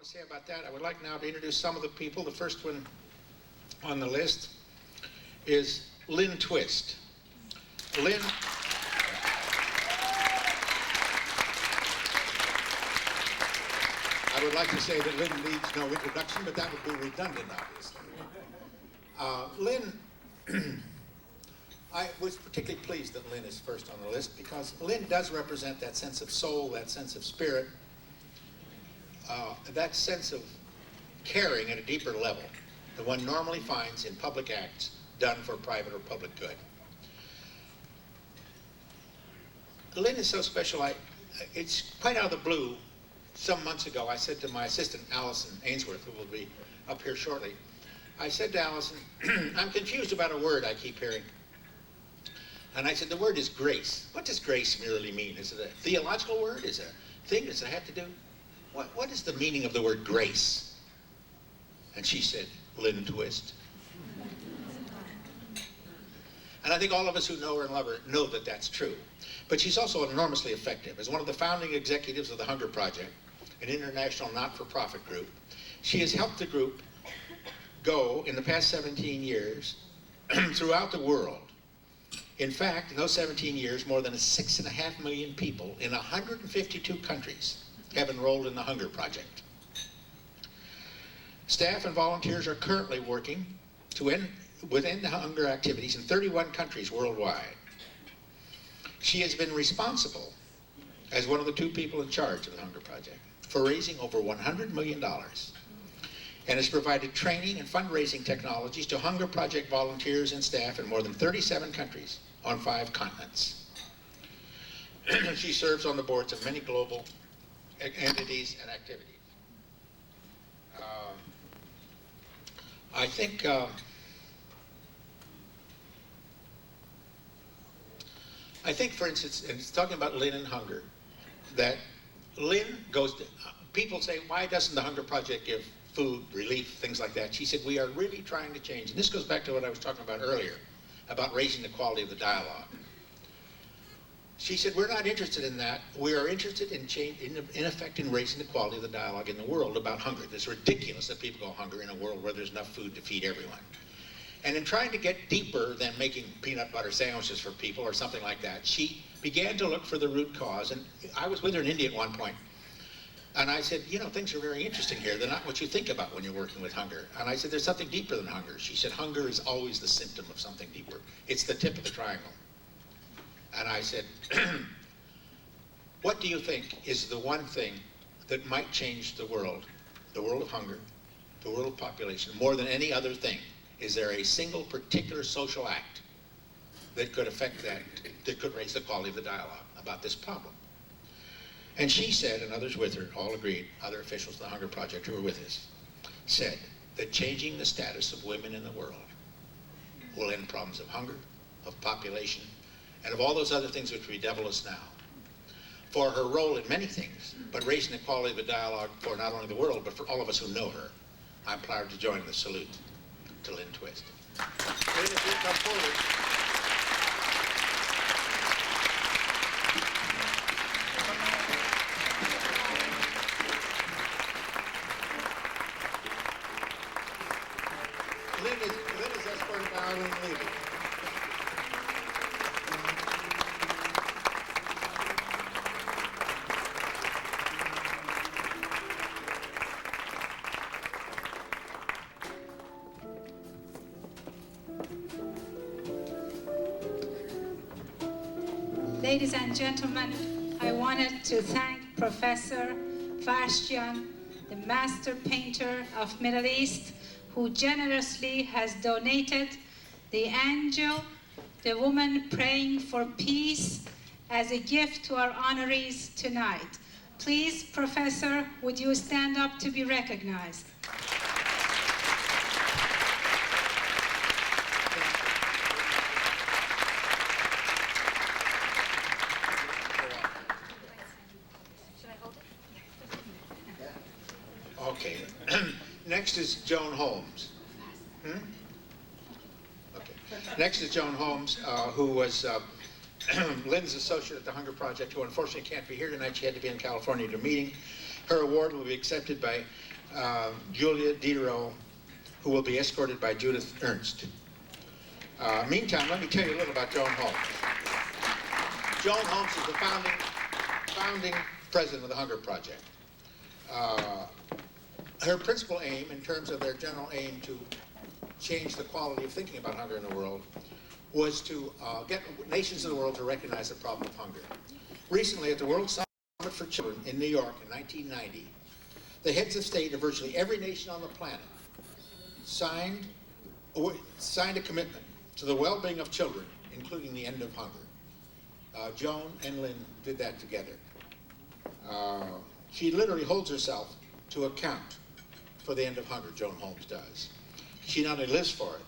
to say about that. I would like now to introduce some of the people. The first one on the list is Lynn Twist. Lynn. I would like to say that Lynn needs no introduction, but that would be redundant, obviously. Lynn, I was particularly pleased that Lynn is first on the list because Lynn does represent that sense of soul, that sense of spirit, that sense of caring at a deeper level that one normally finds in public acts done for private or public good. Lynn is so special. It's quite out of the blue. Some months ago, I said to my assistant, Allison Ainsworth, who will be up here shortly, I said to Allison, I'm confused about a word I keep hearing. And I said, the word is grace. What does grace really mean? Is it a theological word? Is it a thing? Does it have to do? What is the meaning of the word grace? And she said, Lynn Twist. And I think all of us who know her and love her know that that's true. But she's also enormously effective. As one of the founding executives of the Hunger Project, an international not-for-profit group, she has helped the group go, in the past 17 years, throughout the world. In fact, in those 17 years, more than 6.5 million people in 152 countries have enrolled in the Hunger Project. Staff and volunteers are currently working to end the hunger activities in 31 countries worldwide. She has been responsible, as one of the two people in charge of the Hunger Project, for raising over $100 million and has provided training and fundraising technologies to Hunger Project volunteers and staff in more than 37 countries on 5 continents. She serves on the boards of many global entities and activities. I think, for instance, and it's talking about Lynn and hunger, that Lynn goes to, people say, why doesn't the Hunger Project give food, relief, things like that? She said, we are really trying to change. And this goes back to what I was talking about earlier, about raising the quality of the dialogue. She said, we're not interested in that. We are interested in change, in effect, in raising the quality of the dialogue in the world about hunger. It's ridiculous that people go hungry in a world where there's enough food to feed everyone. And in trying to get deeper than making peanut butter sandwiches for people or something like that, she began to look for the root cause. And I was with her in India at one point. And I said, you know, things are very interesting here. They're not what you think about when you're working with hunger. And I said, there's something deeper than hunger. She said, hunger is always the symptom of something deeper. It's the tip of the triangle. And I said, what do you think is the one thing that might change the world of hunger, the world of population, more than any other thing? Is there a single particular social act that could affect that could raise the quality of the dialogue about this problem? And she said, and others with her, all agreed, other officials of the Hunger Project who were with us, said that changing the status of women in the world will end problems of hunger, of population, and of all those other things which bedevil us now. For her role in many things, but raising the quality of the dialogue for not only the world, but for all of us who know her, I'm proud to join the salute to Lynn Twist. Lynn, if you come forward. Lynn is escorted by Arlene Levy. Ladies and gentlemen, I wanted to thank Professor Vashtian, the master painter of Middle East, who generously has donated the angel, the woman praying for peace, as a gift to our honorees tonight. Please, Professor, would you stand up to be recognized? Okay. Next is Joan Holmes. Okay. Next is Joan Holmes, who was Lynn's associate at the Hunger Project, who unfortunately can't be here tonight. She had to be in California at a meeting. Her award will be accepted by Julia Diderot, who will be escorted by Judith Ernst. Meantime, let me tell you a little about Joan Holmes. Joan Holmes is the founding president of the Hunger Project. Her principal aim, in terms of their general aim to change the quality of thinking about hunger in the world, was to get nations in the world to recognize the problem of hunger. Recently, at the World Summit for Children in New York in 1990, the heads of state of virtually every nation on the planet signed a commitment to the well-being of children, including the end of hunger. Joan and Lynn did that together. She literally holds herself to account for the end of hunger, Joan Holmes does. She not only lives for it,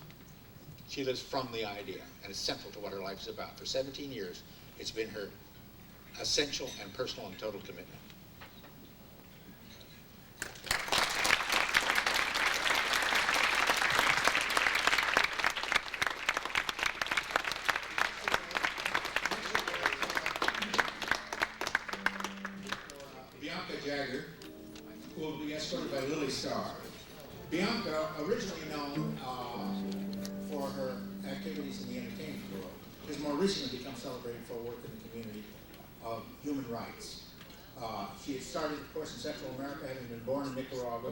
she lives from the idea, and it's central to what her life is about. For 17 years, it's been her essential and personal and total commitment. Bianca Jagger will be escorted by Lily Starr. Bianca, originally known for her activities in the entertainment world, has more recently become celebrated for work in the community of human rights. She had started, of course, in Central America, having been born in Nicaragua,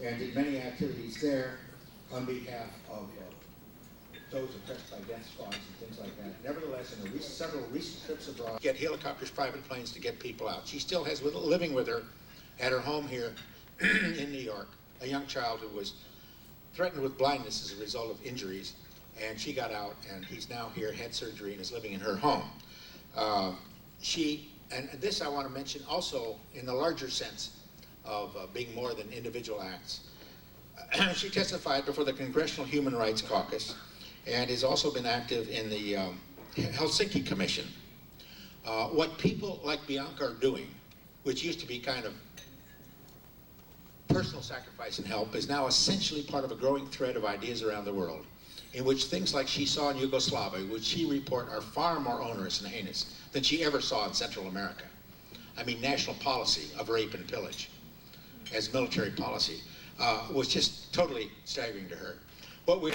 and did many activities there on behalf of those oppressed by death squads and things like that. Nevertheless, in several recent trips abroad, get helicopters, private planes to get people out. She still has living with her at her home here in New York, a young child who was threatened with blindness as a result of injuries, and she got out, and he's now here, had surgery, and is living in her home. And this I want to mention also in the larger sense of being more than individual acts. She testified before the Congressional Human Rights Caucus, and has also been active in the Helsinki Commission. What people like Bianca are doing, which used to be kind of personal sacrifice and help, is now essentially part of a growing thread of ideas around the world, in which things like she saw in Yugoslavia, which she report are far more onerous and heinous than she ever saw in Central America. I mean, national policy of rape and pillage as military policy was just totally staggering to her. What we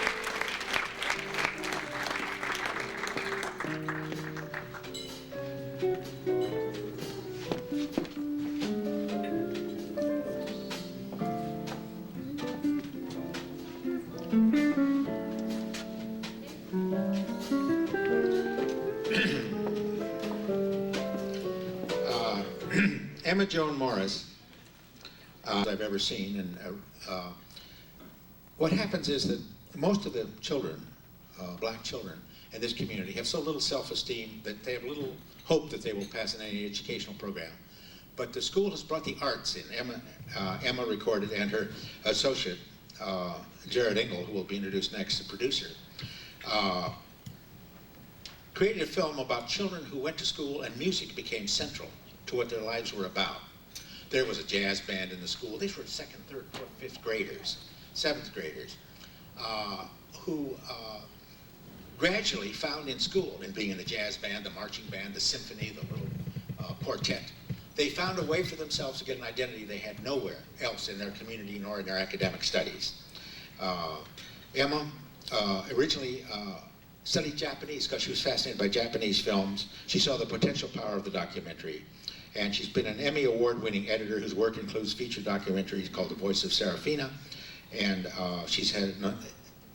Emma Joan Morris, I've ever seen, and what happens is that most of the children, black children in this community, have so little self-esteem that they have little hope that they will pass in any educational program. But the school has brought the arts in. Emma recorded, and her associate, Jared Engel, who will be introduced next, the producer, created a film about children who went to school and music became central to what their lives were about. There was a jazz band in the school. These were second, third, fourth, fifth graders, seventh graders, who gradually found in school, in being in the jazz band, the marching band, the symphony, the little quartet, they found a way for themselves to get an identity they had nowhere else in their community nor in their academic studies. Emma originally studied Japanese because she was fascinated by Japanese films. She saw the potential power of the documentary. And she's been an Emmy Award-winning editor whose work includes feature documentaries called The Voice of Serafina. And she's had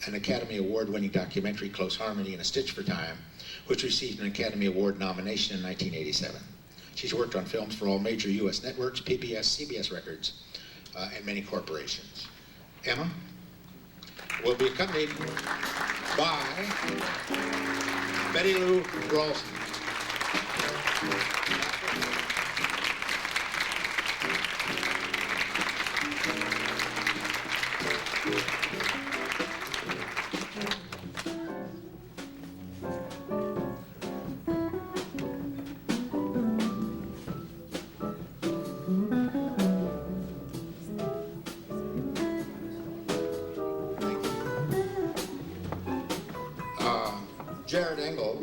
an Academy Award-winning documentary, Close Harmony and A Stitch for Time, which received an Academy Award nomination in 1987. She's worked on films for all major U.S. networks, PBS, CBS Records, and many corporations. Emma will be accompanied by Betty Lou Ralston. Jared Engel,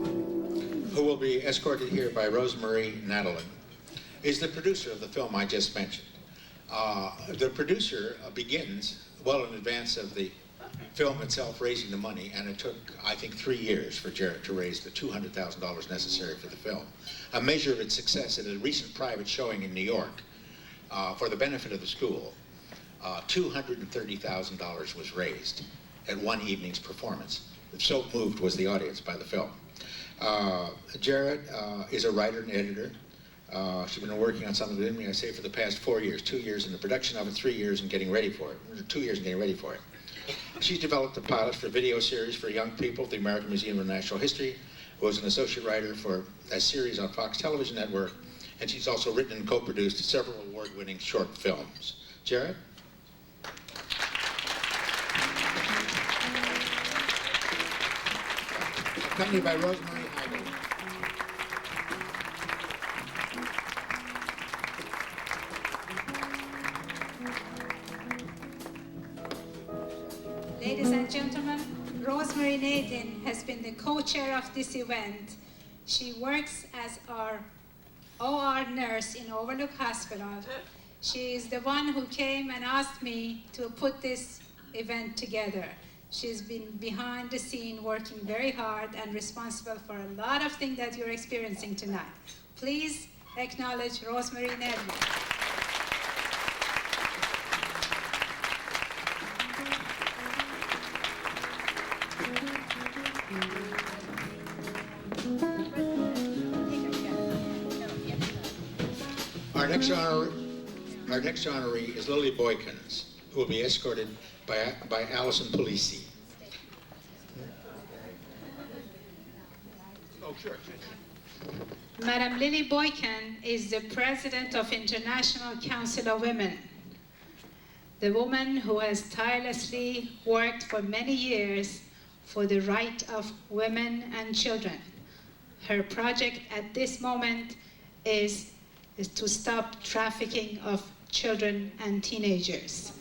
who will be escorted here by Rosemary Nadalin, is the producer of the film I just mentioned. The producer begins well in advance of the film itself raising the money, and it took, I think, 3 years for Jarrett to raise the $200,000 necessary for the film. A measure of its success at a recent private showing in New York for the benefit of the school, $230,000 was raised at one evening's performance. So moved was the audience by the film. Jarrett is a writer and editor. She's been working on something with me, I say, for the past 4 years. 2 years in the production of it, 3 years in getting ready for it. 2 years in getting ready for it. She's developed a pilot for a video series for young people at the American Museum of Natural History, was an associate writer for a series on Fox Television Network, and she's also written and co-produced several award-winning short films. Jarrett? Accompanied by Rosemary Heidel. Ladies and gentlemen, Rosemary Nadin has been the co-chair of this event. She works as our OR nurse in Overlook Hospital. She is the one who came and asked me to put this event together. She's been behind the scene working very hard and responsible for a lot of things that you're experiencing tonight. Please acknowledge Rosemary Nadin. Our next honoree is Lily Boykins, who will be escorted by Allison Polisi. Oh, sure. Madam Lily Boykin is the president of International Council of Women, the woman who has tirelessly worked for many years for the right of women and children. Her project at this moment is to stop trafficking of children and teenagers.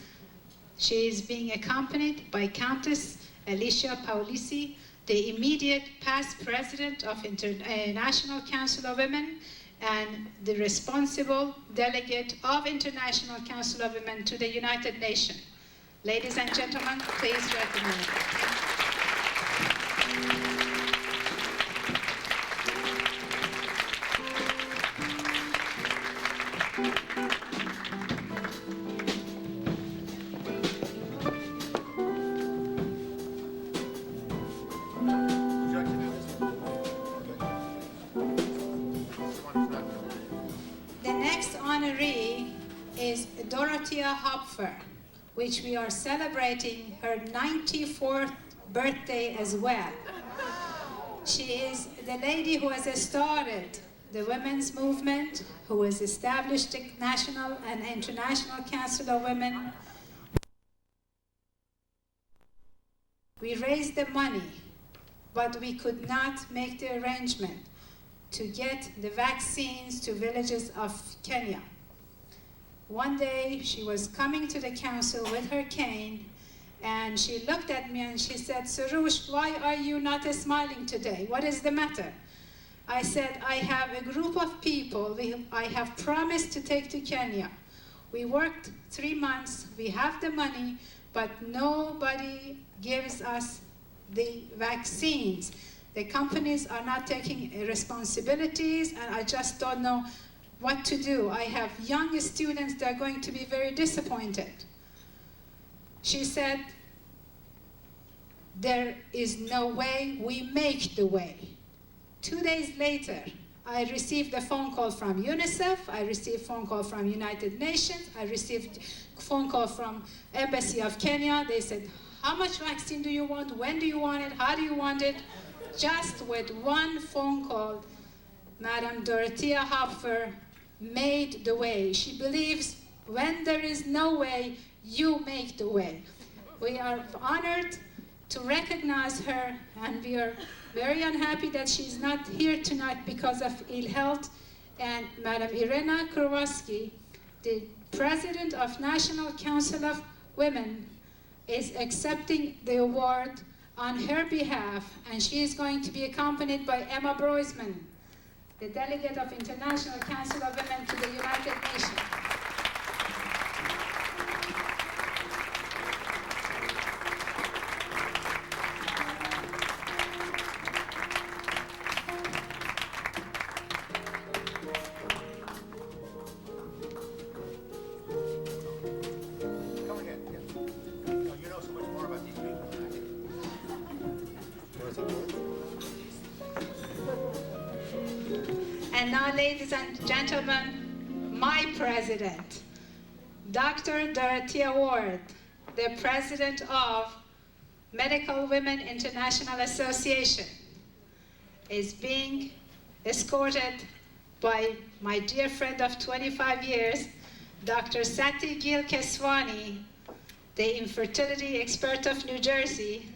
She is being accompanied by Countess Alicia Paulisi, the immediate past president of International Council of Women and the responsible delegate of International Council of Women to the United Nations. Ladies and gentlemen, please recognize them. Dorothy Hopfer, which we are celebrating her 94th birthday as well. She is the lady who has started the women's movement, who has established the National and International Council of Women. We raised the money, but we could not make the arrangement to get the vaccines to villages of Kenya. One day, she was coming to the council with her cane, and she looked at me and she said, "Sarush, why are you not smiling today? What is the matter?" I said, "I have a group of people I have promised to take to Kenya. We worked 3 months, we have the money, but nobody gives us the vaccines. The companies are not taking responsibilities, and I just don't know what to do. I have young students that are going to be very disappointed." She said, "There is no way, we make the way." 2 days later, I received a phone call from UNICEF, I received a phone call from United Nations, I received a phone call from Embassy of Kenya. They said, "How much vaccine do you want? When do you want it? How do you want it?" Just with one phone call, Madam Dorothy Hopfer made the way. She believes when there is no way, you make the way. We are honored to recognize her, and we are very unhappy that she's not here tonight because of ill health. And Madam Irena Kowalski, the president of National Council of Women, is accepting the award on her behalf, and she is going to be accompanied by Emma Broisman, the delegate of International Council of Women to the United Nations. And now, ladies and gentlemen, my president, Dr. Dorothy Ward, the president of Medical Women International Association, is being escorted by my dear friend of 25 years, Dr. Sati Gil Keswani, the infertility expert of New Jersey,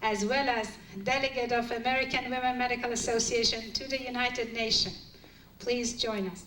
as well as delegate of American Women Medical Association to the United Nations. Please join us.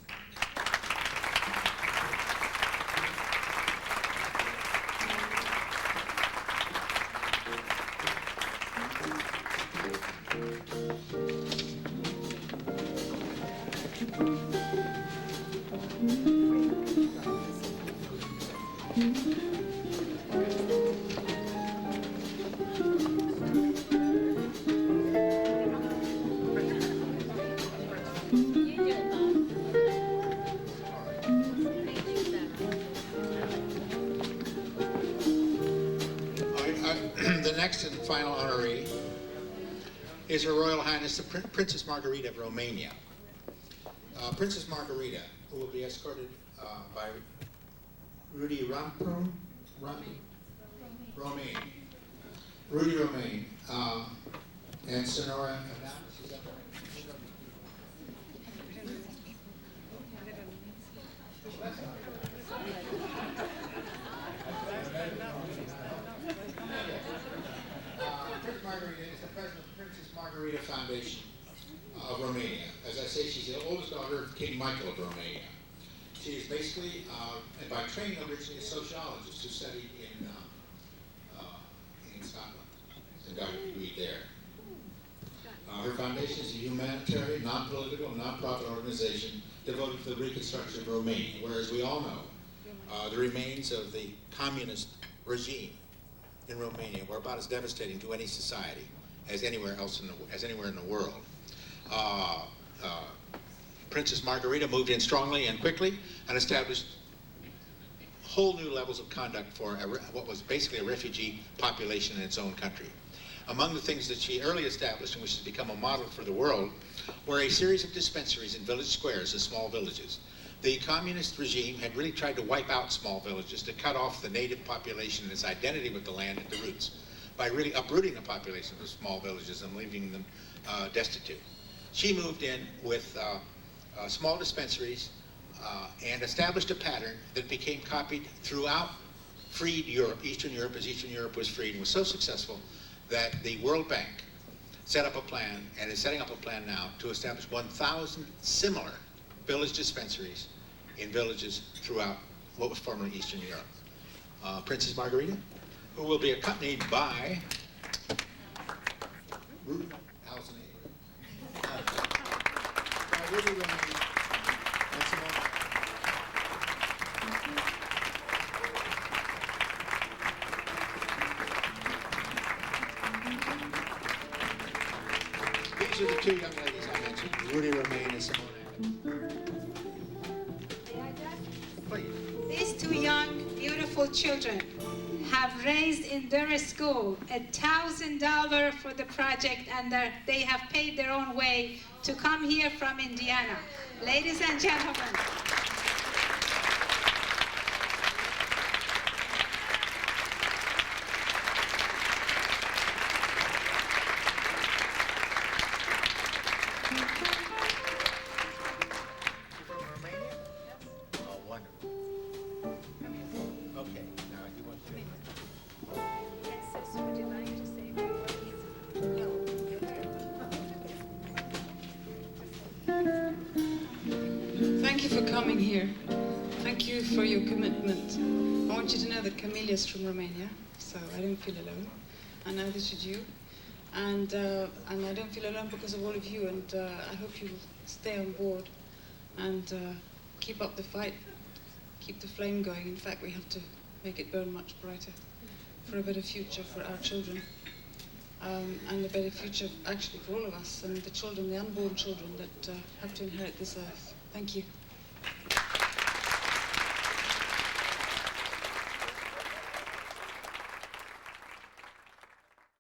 The next and final honoree is Her Royal Highness the Princess Margarita of Romania. Princess Margarita, who will be escorted by Rudy Romain, Rudy Romain, and Sonora. Margarita is the president of the Princess Margarita Foundation of Romania. As I say, she's the oldest daughter of King Michael of Romania. She is basically, and by training, originally a sociologist who studied in Scotland and got a degree there. Her foundation is a humanitarian, non-political, non-profit organization devoted to the reconstruction of Romania, where, as we all know, the remains of the communist regime in Romania were about as devastating to any society as anywhere else anywhere in the world. Princess Margarita moved in strongly and quickly and established whole new levels of conduct for what was basically a refugee population in its own country. Among the things that she early established, and which has become a model for the world, were a series of dispensaries in village squares in small villages. The communist regime had really tried to wipe out small villages to cut off the native population and its identity with the land at the roots by really uprooting the population of small villages and leaving them destitute. She moved in with small dispensaries and established a pattern that became copied throughout freed Europe, Eastern Europe, as Eastern Europe was freed, and was so successful that the World Bank set up a plan, and is setting up a plan now, to establish 1,000 similar village dispensaries in villages throughout what was formerly Eastern Europe. Princess Margarita, who will be accompanied by Rudy These are the two young ladies I mentioned, Rudy Romain and Simone. These two young, beautiful children have raised in their school $1,000 for the project, and they have paid their own way to come here from Indiana. Ladies and gentlemen. Thank you for coming here. Thank you for your commitment. I want you to know that Camilla is from Romania, so I don't feel alone, and neither should you. And I don't feel alone because of all of you, and I hope you will stay on board and keep up the fight, keep the flame going. In fact, we have to make it burn much brighter for a better future for our children, and a better future actually for all of us and the children, the unborn children that have to inherit this earth. Thank you.